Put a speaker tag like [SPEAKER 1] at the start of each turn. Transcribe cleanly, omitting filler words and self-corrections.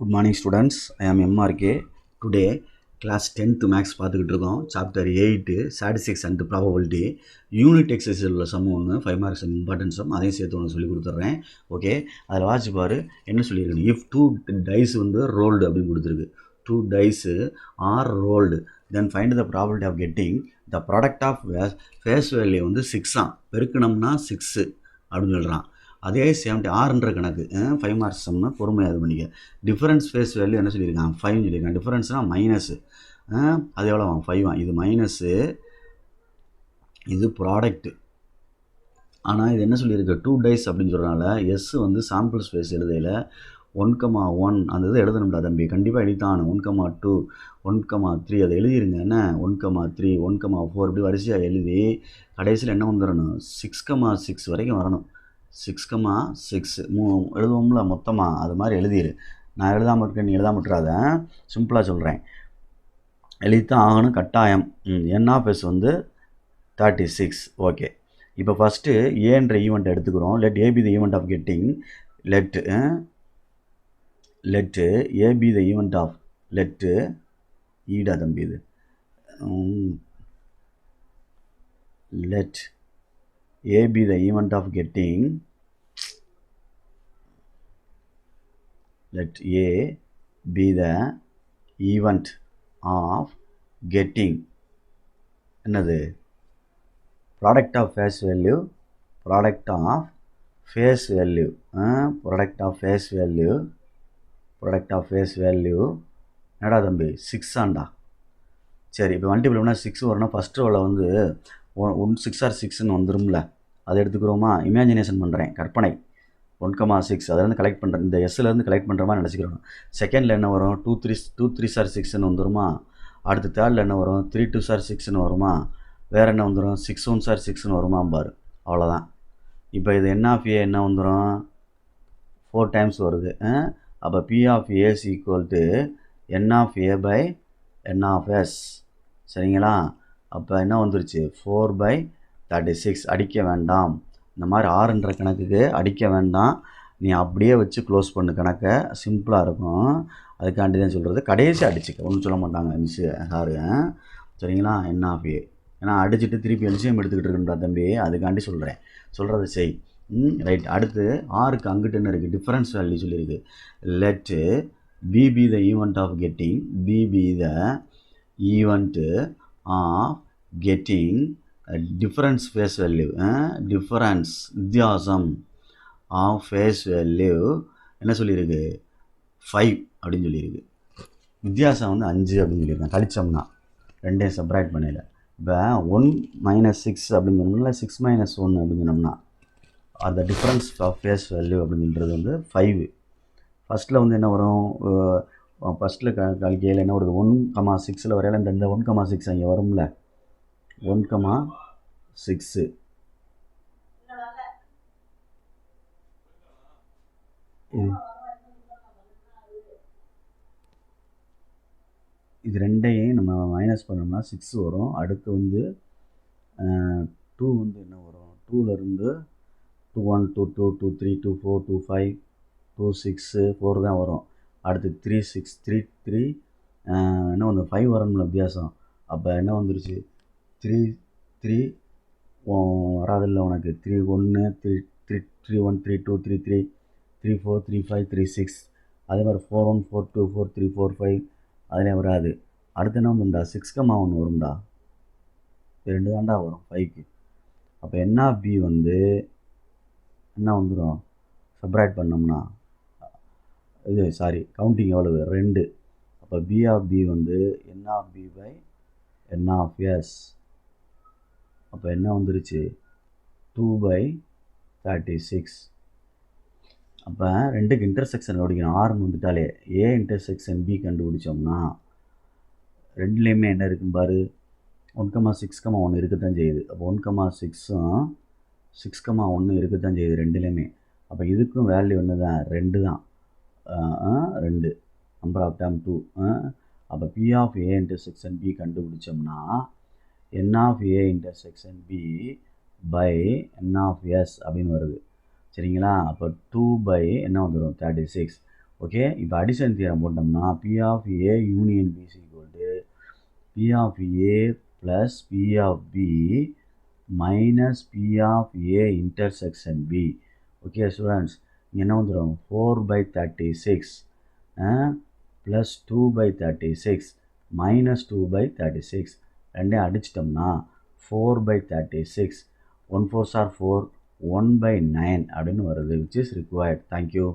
[SPEAKER 1] Good morning students, I am MRK. Today class 10th max பார்த்துக்கிட்டு இருக்கோம். Chapter 8 statistics and probability unit எக்ஸசைஸில் உள்ள sum ஒன்று 5 marks importance some அதையும் சேர்த்து ஒன்று சொல்லி கொடுத்துட்றேன். ஓகே, அதில் வாட்சி பாரு என்ன சொல்லியிருக்கேன். இஃப் 2 dice வந்து ரோல்டு அப்படின்னு கொடுத்துருக்கு. 2 dice are rolled then find the probability of getting the product of face value வந்து 6 பெருக்கணும்னா 6 அப்படின்னு சொல்கிறான். அதே 76 கணக்கு 5 மார்க்ஸ் சம்னா பொறுமையாக இது பண்ணிக்க. டிஃபரன்ஸ் ஃபேஸ் வேல்யூ என்ன சொல்லியிருக்கான், 5 சொல்லியிருக்கான். டிஃபரன்ஸ்னால் மைனஸு, அது எவ்வளோ 5 இது மைனஸு, இது ப்ராடக்ட்டு. ஆனால் இது என்ன சொல்லியிருக்கு, 2 dice அப்படின்னு சொல்கிறனால எஸ் வந்து சாம்பிள் ஸ்பேஸ் எழுதையில் 1,1 அந்த இதை எழுதணும்டா தம்பி, கண்டிப்பாக எழுதித்தான். 1,2 1,3 அதை எழுதிருங்க. என்ன 1,3 1,4 இப்படி வரிசையாக எழுதி கடைசியில் என்ன வந்துடணும், 6,6 வரைக்கும் வரணும். 6,6 எழுதுவோம்ல மொத்தமாக, அது மாதிரி எழுதிடு. நான் எழுதாமல் இருக்கேன், நீ எழுதாமல் விட்டுறாத. சிம்பிளாக சொல்கிறேன், எழுதித்தான் ஆகணும் கட்டாயம். என்ஆஃப்எஸ் வந்து 36. ஓகே, இப்போ ஃபஸ்ட்டு ஏன்ற ஈவெண்ட் எடுத்துக்கிறோம். Let A B the event of getting let A B the event of let ஈடா தம்பி இது let A be the event of getting, let A be the event of getting என்னது, product of face value, product of face value, product of face value, product of face value என்னடா தம்பி 6 ஆண்டா. சரி, இப்போ multiple பண்ணால் 6 வரணும். First ரோவில் வந்து 6 R 6ன்னு வந்துடும்ல, அதை எடுத்துக்கிறோமா. Imagination பண்ணுறேன், கற்பனை. 1,6 அதிலேருந்து கலெக்ட் பண்ணுறேன், இந்த எஸ்லேருந்து கலெக்ட் பண்ணுற மாதிரி நினச்சிக்கிறோம். செகண்டில் என்ன வரும், 2 3 ஆர் 6ன்னு வந்துடுமா. அடுத்து தேர்டில் என்ன வரும், 3 2 ஆர் 6ன்னு வருமா. வேறு என்ன வந்துடும், 6 1 ஆர் 6ன்னு வருமா பாரு. அவ்வளோதான். இப்போ இது என் ஆஃப் ஏ என்ன வந்துடும், 4 times வருது. அப்போ P of A is equal to n of A by n of S. சரிங்களா. அப்போ என்ன வந்துருச்சு, 4/36. அடிக்க வேண்டாம், இந்த மாதிரி ஆறுன்ற கணக்குக்கு அடிக்க வேண்டாம். நீ அப்படியே வச்சு க்ளோஸ் பண்ணு கணக்கை, சிம்பிளாக இருக்கும். அதுக்காண்டி தான் சொல்கிறது. கடைசி அடிச்சுக்க, ஒன்றும் சொல்ல மாட்டாங்க மிஸ்ஸு சாரு. சரிங்களா. என்ன ஆஃப் ஏ, ஏன்னா அடிச்சுட்டு திருப்பி எல்சிஎம் எடுத்துக்கிட்டு இருக்குன்றா தம்பி, அதுக்காண்டி சொல்கிறேன். சொல்கிறத செய். ரைட். அடுத்து ஆருக்கு அங்கிட்டு என்ன இருக்குது, டிஃபரன்ஸ் வேல்யூ சொல்லியிருக்கு. Let P be the event of getting, P be the event of getting difference face value, difference வித்தியாசம் ஆஃப் ஃபேஸ் வேல்யூ என்ன சொல்லியிருக்கு, 5 அப்படின்னு சொல்லியிருக்கு. வித்தியாசம் வந்து 5 அப்படின்னு சொல்லியிருக்கேன். கழிச்சோம்னா ரெண்டையும் செப்பரேட் பண்ணல. இப்போ 1 - 6 அப்படின்னு சொன்னோம்னா 6 - 1 அப்படின்னு சொன்னோம்னா அந்த டிஃபரன்ஸ் ஆஃப் ஃபேஸ் வேல்யூ அப்படின்றது வந்து 5. ஃபஸ்ட்டில் வந்து என்ன வரும், ஃபஸ்ட்டில் கழிக்கையில் என்ன வருது, 1,6 வரையில இந்த 1,6 அங்கே வரும்ல, 1,6. இது ரெண்டையும் நம்ம மைனஸ் பண்ணோம்னா 6 வரும். அடுத்து வந்து 2 வந்து என்ன வரும், 2லேருந்து 2 1 2 2 2 3 2 4 2 5 2 6 4 தான் வரும். அடுத்து 3 6 3 3 என்ன வந்து 5 வரணும்ல வித்தியாசம். அப்போ என்ன வந்துருச்சு, 3 3 வராதில்ல உனக்கு, 3 1 3 3 3 1 3 2 3 3 3 4 3 5 3 6. அதே மாதிரி 4 1 4 2 4 3 4 5 அதிலே வராது. அடுத்து என்ன வந்துண்டா, 6,1 வரும்டா. இது 2 தாண்டா வரும் 5க்கு. அப்போ என் ஆஃப் பி வந்து என்ன வந்துடும், செப்பரேட் பண்ணோம்னா இது சாரி கவுண்டிங் எவ்வளவு, 2. அப்போ பி ஆஃப் பி வந்து n of B by n of S. அப்போ என்ன வந்துருச்சு, 2/36. அப்போ ரெண்டுக்கு இன்டர்செக்ஷன் கண்டுபிடிக்கணும். ஆர்னு வந்துட்டாலே ஏ இன்டர்செக்ஷன் பி கண்டுபிடிச்சோம்னா ரெண்டுலேயுமே என்ன இருக்குன்னு பாரு, 1,6,1 இருக்கத்தான் செய்யுது. அப்போ 1,6ம் 6,1 இருக்கத்தான் செய்யுது ரெண்டுலேயுமே. அப்போ இதுக்கும் வேல்யூ ஒன்று தான், 2 தான். 2 நம்பர் ஆஃப் டேர்ம் 2. அப்போ P of A intersection B கண்டுபிடிச்சோம்னா n of A intersection B by n of S அப்படின்னு வருது. சரிங்களா. அப்போ 2 பை என்ன வந்துடும், 36. ஓகே, இப்போ அடிஷன் தியரம் போட்டோம்னா P of A union B is equal to P of A plus P of B minus P of A intersection B. Okay students, இங்கே என்ன வந்துடும் 4/36 ப்ளஸ் 2/36 மைனஸ் 2/36 ரெண்டையும் அடிச்சிட்டோம்னா 4/36 1 4s are 4 1/9 அப்படின்னு வருது, which is required. Thank you.